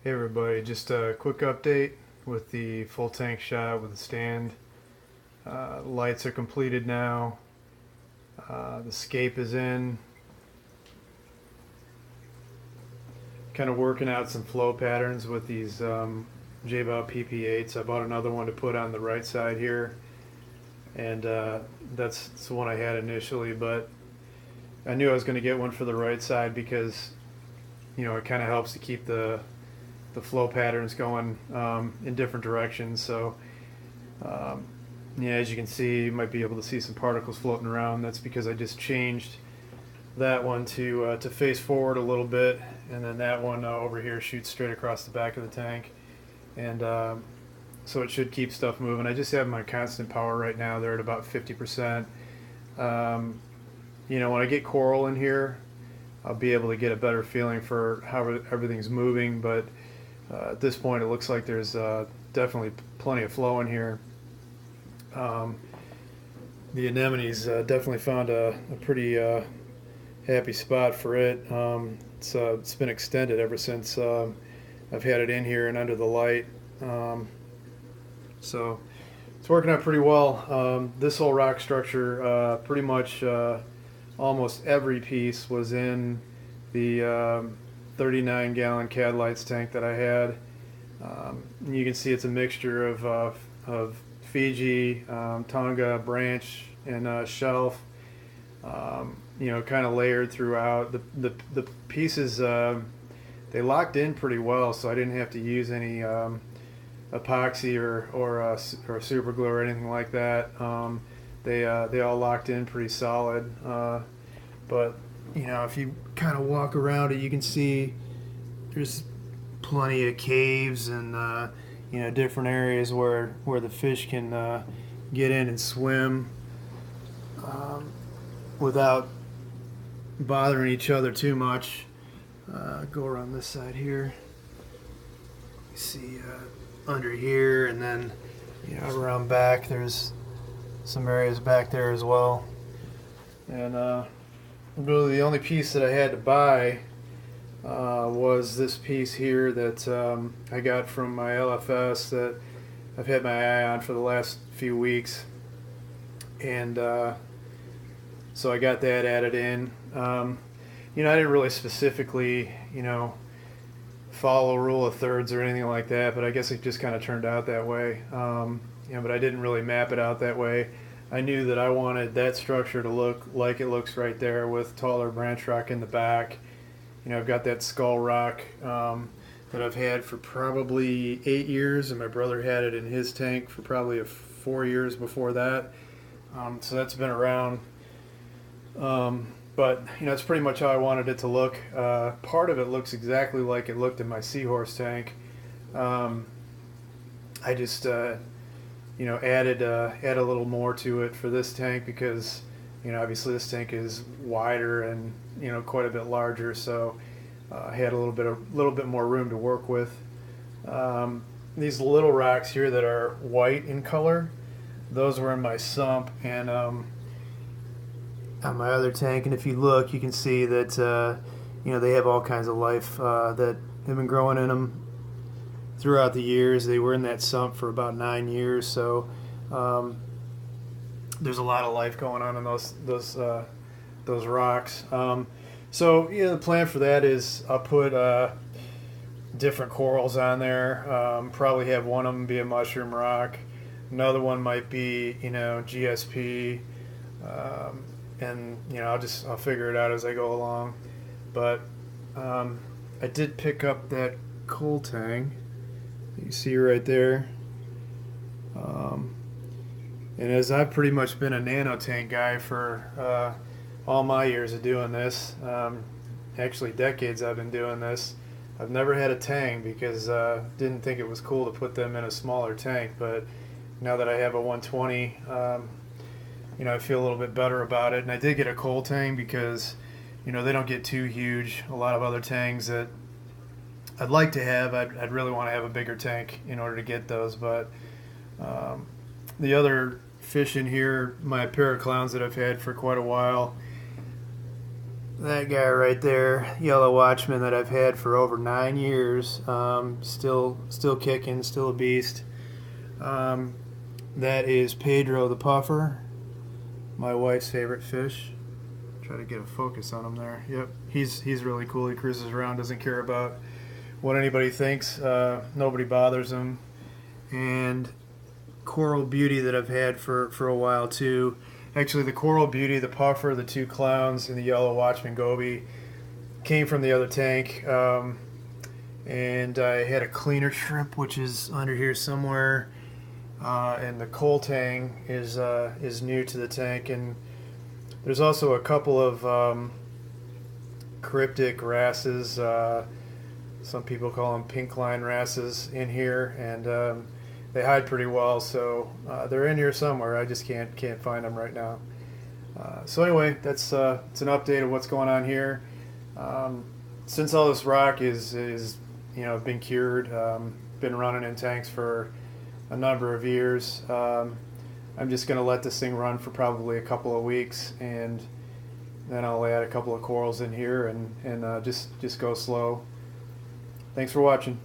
Hey everybody, just a quick update with the full tank shot with the stand. Lights are completed now. The scape is in. Kind of working out some flow patterns with these J-Bow PP8s. I bought another one to put on the right side here. And that's the one I had initially, but I knew I was going to get one for the right side because, it kind of helps to keep the flow patterns going in different directions. So yeah, as you can see, you might be able to see some particles floating around. That's because I just changed that one to face forward a little bit, and then that one over here shoots straight across the back of the tank, and so it should keep stuff moving. I just have my constant power right now. They're at about 50%. When I get coral in here, I'll be able to get a better feeling for how everything's moving, but at this point, it looks like there's definitely plenty of flow in here. The anemone's definitely found a pretty happy spot for it. It's been extended ever since I've had it in here and under the light. So it's working out pretty well. This whole rock structure, pretty much almost every piece was in the 39-gallon Cad Lights tank that I had. You can see it's a mixture of Fiji, Tonga, branch, and shelf. Kind of layered throughout. The pieces they locked in pretty well, so I didn't have to use any epoxy or super glue or anything like that. They all locked in pretty solid. But if you kind of walk around it, you can see there's plenty of caves and different areas where the fish can get in and swim without bothering each other too much. Go around this side here. You see under here, and then around back there's some areas back there as well. And really the only piece that I had to buy was this piece here that I got from my LFS that I've had my eye on for the last few weeks, and so I got that added in. I didn't really specifically follow rule of thirds or anything like that, but I guess it just kind of turned out that way. But I didn't really map it out that way. I knew that I wanted that structure to look like it looks right there with taller branch rock in the back. I've got that skull rock that I've had for probably 8 years, and my brother had it in his tank for probably 4 years before that. So that's been around. But it's pretty much how I wanted it to look. Part of it looks exactly like it looked in my seahorse tank. I just added a little more to it for this tank because obviously this tank is wider and quite a bit larger, so I had a little bit more room to work with. These little rocks here that are white in color, those were in my sump and on my other tank, and if you look, you can see that they have all kinds of life that have been growing in them throughout the years. They were in that sump for about 9 years, so there's a lot of life going on in those rocks. So the plan for that is I'll put different corals on there. Probably have one of them be a mushroom rock. Another one might be GSP. And I'll figure it out as I go along. But I did pick up that coal tang you see right there. And as I've pretty much been a nano tank guy for all my years of doing this, actually decades I've been doing this, I've never had a tang because didn't think it was cool to put them in a smaller tank. But now that I have a 120, I feel a little bit better about it. And I did get a coal tang because they don't get too huge. A lot of other tangs that I'd like to have, I'd really want to have a bigger tank in order to get those. But the other fish in here, my pair of clowns that I've had for quite a while, That guy right there, yellow watchman that I've had for over 9 years, still kicking, still a beast. That is Pedro the puffer, my wife's favorite fish. Try to get a focus on him there. Yep, he's really cool. He cruises around, doesn't care about what anybody thinks. Nobody bothers him. And Coral Beauty that I've had for a while too. Actually, the Coral Beauty, the puffer, the two clowns, and the yellow watchman goby came from the other tank. And I had a cleaner shrimp, which is under here somewhere. And the coal tang is new to the tank. And there's also a couple of cryptic wrasses. Some people call them pink line wrasses in here, and they hide pretty well. So they're in here somewhere. I just can't find them right now. So anyway, that's it's an update of what's going on here. Since all this rock is been cured, been running in tanks for a number of years. I'm just going to let this thing run for probably a couple of weeks, and then I'll add a couple of corals in here and just go slow. Thanks for watching.